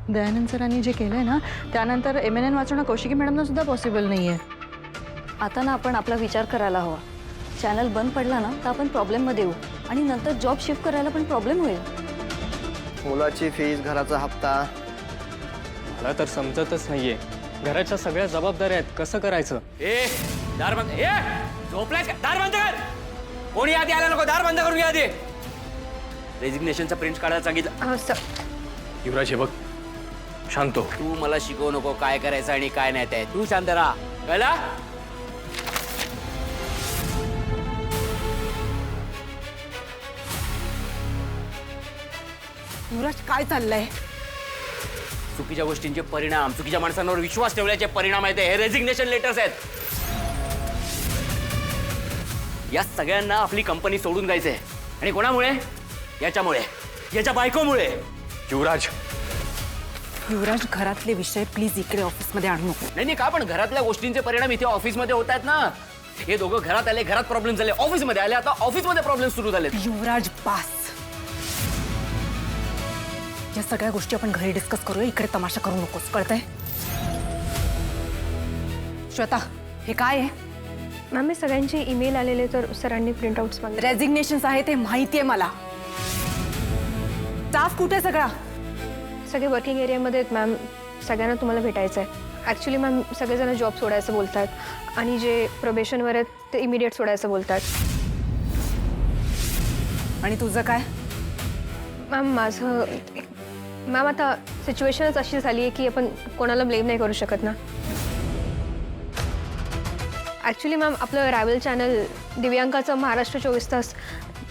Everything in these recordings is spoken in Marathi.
दयानंद सरांनी जे केलंय ना त्यानंतर MNN वाचवणं कौशिकी मॅडमना सुद्धा पॉसिबल नाहीये. आता ना आपण आपला विचार करायला हवा. चॅनल बंद पडला ना तर आपण प्रॉब्लेममध्ये येऊ आणि नंतर जॉब शिफ्ट करायला पण प्रॉब्लेम होईल. मुलाची फीस, घराचा हप्ता. मला तर समजतच नाहीये. घराच्या सगळ्या जबाबदाऱ्या आहेत, कसं करायचं? दार बंद. झोपलाय का? दार बंद कर. कोणी आधी आला नको, दार बंद करून घ्या आधी. रेजिग्नेशनचा प्रिंट काढायला सांगितलं. युवराज हे बघ, शांत हो. तू मला शिकवू नको काय करायचं आणि काय नाही ते. तू शांत राहा, कळला? युवराज काय चाललंय? चुकीच्या गोष्टींचे परिणाम, चुकीच्या माणसांवर विश्वास ठेवल्याचे परिणाम आहेत हे रेजिग्नेशन लेटर्स आहेत. या सगळ्यांना आपली कंपनी सोडून जायचंय आणि कोणामुळे? याच्यामुळे, याच्या बायकोमुळे. युवराज, युवराज घरातले विषय प्लीज इकडे ऑफिसमध्ये आणू नको. नाही का, पण घरातल्या गोष्टींचे परिणाम इथे ऑफिसमध्ये होत आहेत ना. हे दोघं घरात आले, घरात प्रॉब्लेम झाले, ऑफिसमध्ये आले, आता ऑफिसमध्ये प्रॉब्लेम सुरू झाले. युवराज बास, या सगळ्या गोष्टी आपण घरी डिस्कस करूया, इकडे तमाशा करू नकोस, कळतंय? श्वेता, हे काय आहे? मॅम मी सगळ्यांचे ईमेल आलेले तर सरांनी प्रिंटआउट्स मागितले. रेजिग्नेशन्स आहे ते माहितीये मला. स्टाफ कुठे सगळा? सगळे वर्किंग एरियामध्ये आहेत मॅम. सगळ्यांना तुम्हाला भेटायचं आहे. ॲक्च्युली मॅम सगळेजण जॉब सोडायचं बोलतात आणि जे प्रोबेशनवर आहेत ते इमिडिएट सोडायचं बोलतात. आणि तुझं काय? मॅम आता सिच्युएशनच अशी झाली आहे की आपण कोणाला ब्लेम नाही करू शकत ना. ॲक्च्युली मॅम आपलं रॅव्हल चॅनल दिव्यांकाचं महाराष्ट्र 24 तास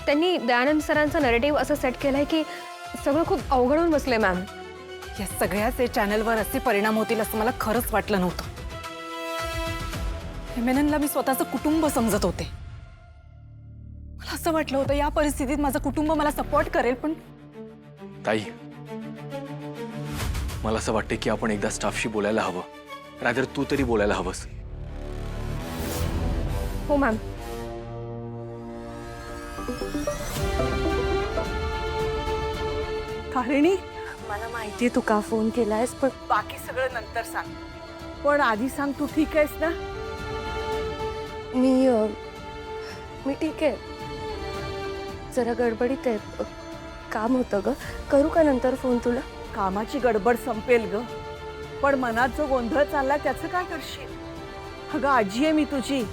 त्यांनी दयानंद सरांचा नरेटिव्ह असं सेट केलं आहे की सगळं खूप अवघड होऊन बसलं आहे मॅम. या सगळ्याच चॅनलवर असे परिणाम होतील असं मला खरंच वाटलं नव्हतं. MNNला मी स्वतःचं कुटुंब समजत होते. मला असं वाटलं होतं या परिस्थितीत माझं कुटुंब मला सपोर्ट करेल, पण ताई, मला असं वाटतं की आपण एकदा स्टाफशी बोलायला हवं. रादर तू तरी बोलायला हवंस. हो मॅम. तारिणी, मला माहितीये तू का फोन केलायस, पण बाकी सगळं नंतर सांग. पण आधी सांग, तू ठीक आहेस ना? मी ठीक आहे. जरा गडबडीत आहे. काम होतं ग. करू का नंतर फोन तुला? कामाची गडबड संपेल ग, पण मनात जो गोंधळ चालला त्याचं काय करशील? अगं आजी आहे मी तुझी.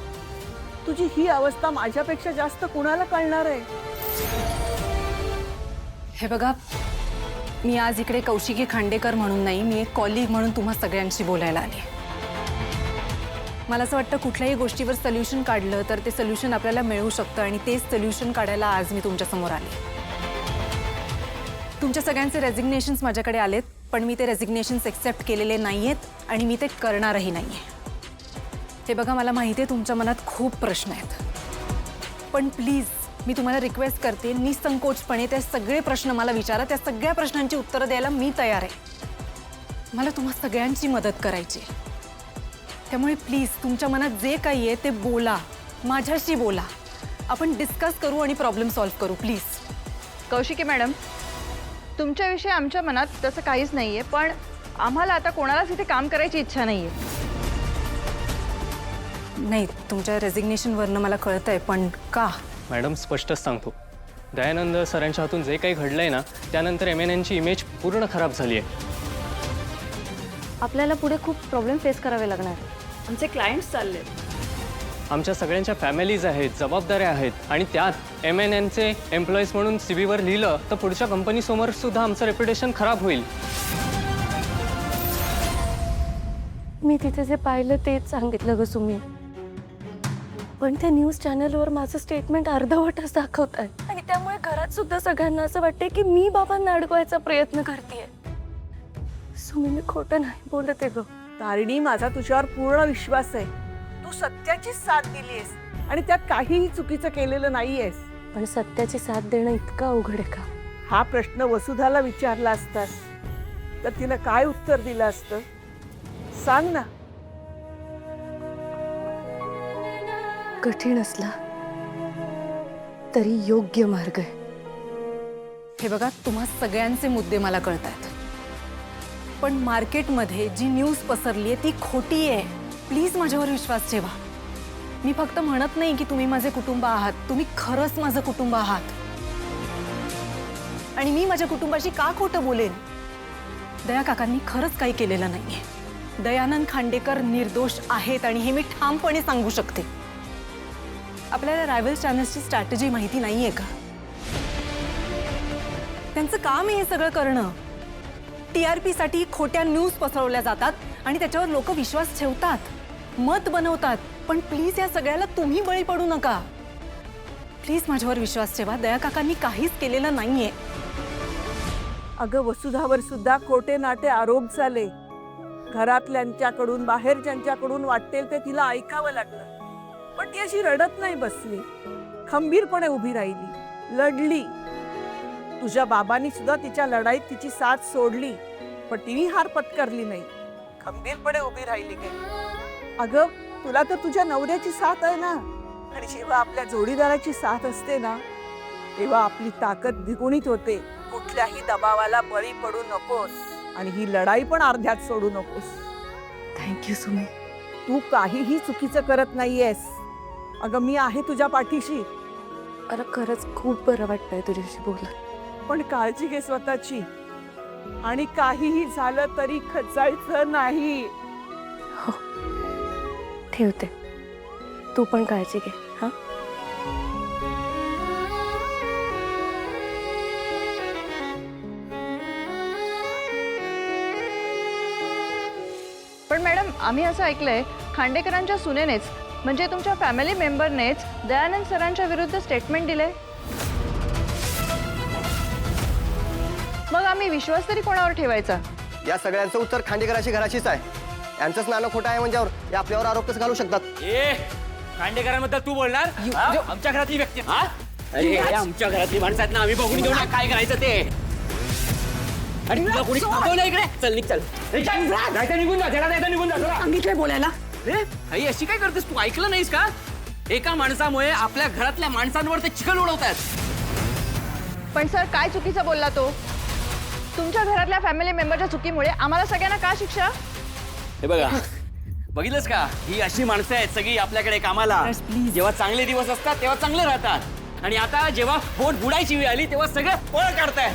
तुझी ही अवस्था माझ्यापेक्षा जास्त कुणाला कळणार आहे? हे बघा, मी आज इकडे कौशिकी खांडेकर म्हणून नाही, मी एक कॉलिग म्हणून तुम्हा सगळ्यांशी बोलायला आली. मला असं वाटतं कुठल्याही गोष्टीवर सोल्युशन काढलं तर ते सोल्युशन आपल्याला मिळू शकतं आणि तेच सोल्युशन काढायला आज मी तुमच्यासमोर आले. तुमच्या सगळ्यांचे रेजिग्नेशन्स माझ्याकडे आलेत, पण मी ते रेजिग्नेशन्स एक्सेप्ट केलेले नाही आहेत आणि मी ते करणारही नाही आहे. हे बघा, मला माहिती आहे तुमच्या मनात खूप प्रश्न आहेत, पण प्लीज मी तुम्हाला रिक्वेस्ट करते, निसंकोचपणे ते सगळे प्रश्न मला विचारा. त्या सगळ्या प्रश्नांची उत्तरं द्यायला मी तयार आहे. मला तुम्हा सगळ्यांची मदत करायची आहे. त्यामुळे प्लीज तुमच्या मनात जे काही आहे ते बोला, माझ्याशी बोला. आपण डिस्कस करू आणि प्रॉब्लेम सॉल्व्ह करू प्लीज. कौशिकी मॅडम, तुमच्याविषयी आमच्या मनात तसं काहीच नाहीये, पण आम्हाला आता कोणालाच इथे काम करायची इच्छा नाहीये. नाही, तुमच्या रेजिग्नेशनवरनं मला कळतं आहे, पण का? मॅडम स्पष्टच सांगतो, दयानंद सरांच्या हातून जे काही घडलंय ना त्यानंतर MNNची इमेज पूर्ण खराब झाली आहे. आपल्याला पुढे खूप प्रॉब्लेम फेस करावे लागणार. आमचे क्लायंट्स चालले, आमच्या सगळ्यांच्या फॅमिलीज आहेत, जबाबदाऱ्या आहेत आणि त्यात MNNचे एम्प्लॉईज म्हणून CVवर लिहिलं तर पुढच्या कंपनीसमोर सुद्धा आमचं रेप्युटेशन खराब होईल. मी तिथे जे पाहिलं तेच सांगितलं ग सुमी. पण त्या न्यूज चॅनलवर माझं स्टेटमेंट अर्धवटच दाखवत आहे आणि त्यामुळे घरात सुद्धा सगळ्यांना असं वाटतंय की मी बाबांना अडकवायचा प्रयत्न करतेय. सुमी, मी खोटं नाही बोलते ग. तारिणी, माझा तुझ्यावर पूर्ण विश्वास आहे. तू सत्याचीच साथ दिलीयस आणि त्यात काहीही चुकीचं केलेलं नाहीयेस. पण सत्याची साथ देणं इतकं अवघड आहे का? हा प्रश्न वसुधाला विचारला असतास तर तिनं काय उत्तर दिलं असतं सांग ना. कठीण असला तरी योग्य मार्ग आहे. हे बघा, तुम्हा सगळ्यांचे मुद्दे मला कळत आहेत, पण मार्केटमध्ये जी न्यूज पसरली आहे ती खोटी आहे. प्लीज माझ्यावर विश्वास ठेवा. मी फक्त म्हणत नाही की तुम्ही माझे कुटुंब आहात, तुम्ही खरंच माझं कुटुंब आहात. आणि मी माझ्या कुटुंबाशी का खोटं बोलेन? दया काकांनी खरंच काही केलेलं नाहीये. दयानंद खांडेकर निर्दोष आहेत आणि हे मी ठामपणे सांगू शकते. आपल्याला रायव्हल चॅनल्सची स्ट्रॅटेजी माहिती नाहीये का? त्यांचं काम आहे हे सगळं करणं. TRP साठी खोट्या न्यूज पसरवल्या जातात आणि त्याच्यावर लोक विश्वास ठेवतात, मत बनवतात. पण प्लीज या सगळ्याला तुम्ही बळी पडू नका. प्लीज माझ्यावर विश्वास ठेवा. दया काकांनी काहीच केलेलं नाहीये. अगं वसुधावर सुद्धा खोटे नाटे आरोप झाले. घरातल्यांच्याकडून बाहेरच्यांच्याकडून वाटेल ते तिला ऐकावं लागलं. पण ती अशी रडत नाही बसली, खंबीरपणे उभी राहिली, लढली. तुझ्या बाबांनी सुद्धा तिच्या लढाईत तिची साथ सोडली, पण तिने हार पत्करली नाही, खंबीरपणे उभी राहिली. काय अगं, तुला तर तुझ्या नवऱ्याची साथ आहे ना. आणि जेव्हा आपल्या जोडीदाराची साथ असते ना, तेव्हा आपली ताकद द्विगुणित होते. कुठल्याही दबावाला बळी पडू नकोस आणि ही लढाई पण अर्ध्यात सोडू नकोस. थँक्यू सुमी. तू काहीही चुकीचं करत नाहीयेस. अगं, मी आहे तुझ्या पाठीशी. अरे खरंच खूप बरं वाटतंय तुझ्याशी बोलत. पण काळजी घे स्वतःची. आणि काहीही झालं तरी खचायचं नाही. हो, ठेवते. तू पण काळजी घे. हां. पण मॅडम, आम्ही असं ऐकलंय खांडेकरांच्या सुनेनेच, म्हणजे तुमच्या फॅमिली मेंबरनेच दयानंद सरांच्या विरुद्ध स्टेटमेंट दिले. मग आम्ही विश्वास तरी कोणावर ठेवायचा? या सगळ्यांचं उत्तर खांडेकराची घराचीच आहे. यांचंच नाणं खोटं आहे म्हणजे ते आपल्यावर आरोप कसं घालू शकतात? खांडेकरांबद्दल तू बोलणार? हा? आमच्या घरातली व्यक्ती. हा? अरे, आमच्या घरातली माणसं आहेत ना, आम्ही बघून घेऊ ना काय करायचं ते. आणि तुला कोणी थांबवलं इकडे? चल निघ, चल. जायचं निघून जा, जरा जायचं निघून जा. सांगितलंय बोलायला. आई अशी काय करतेस तू? ऐकलं नाहीस का? एका माणसामुळे आपल्या घरातल्या माणसांवर ते चिखल उडवतात. पण सर, काय चुकीचं बोलला तो? तुमच्या घरातल्या फॅमिली मेंबरच्या चुकीमुळे आम्हाला सगळ्यांना का शिक्षा? हे बघा, बघितलंस का? ही अशी माणसं आहेत सगळी आपल्याकडे कामाला. Yes, please. जेव्हा चांगले दिवस असतात तेव्हा चांगले राहतात, आणि आता जेव्हा बोट बुडायची वेळ आली तेव्हा सगळं पळ काढताय.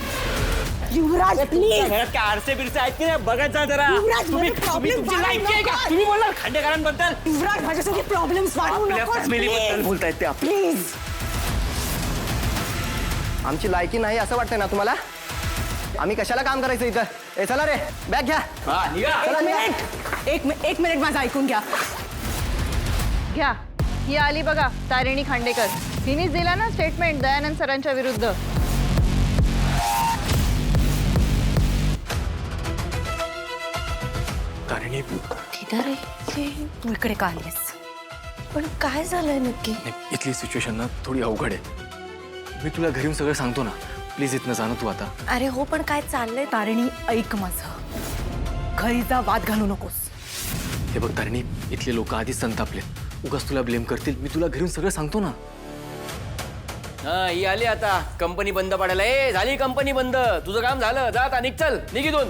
युवराज, तुमच्या घरात काय आरसे बिरसे आहेत की नाही बघत जा जरा. तुम्ही तुमची लायकी आहे का? तुम्ही बोलणार खांडेकरांबद्दल? युवराज, माझ्यासाठी प्रॉब्लेम्स वाढवू आपल्या नकोस. फॅमिलीबद्दल बोलतायत ते. प्लीज. आमची लायकी नाही असं वाटतंय ना तुम्हाला? आम्ही कशाला काम करायचं इथं? ए चला रे, बॅग घ्या. हा, निघा. चला, निघा. एक मिनिट माझं ऐकून घ्या. घ्या, ही आली बघा तारिणी खांडेकर. तिनेच दिला ना स्टेटमेंट दयानंद सरांच्या विरुद्ध. तारिणी, तू इकडे का आलीस? पण काय झालंय नक्की? इथली सिच्युएशन ना थोडी अवघड आहे. मी तुला घरी येऊन सगळं सांगतो ना. प्लीज इथनं जा ना तू आता. अरे हो, पण काय चाललंय? तारिणी, ऐक माझं. घरी जा, वाद घालू नकोस. हे बघ तारिणी, इथले लोक आधीच संतापले. उगाच तुला ब्लेम करतील. मी तुला घरी येऊन सगळं सांगतो ना. हा, ही आली आता कंपनी बंद पाडायला. ए, झाली कंपनी बंद. तुझं काम झालं. जा आता, निघ, चल निघ इथून.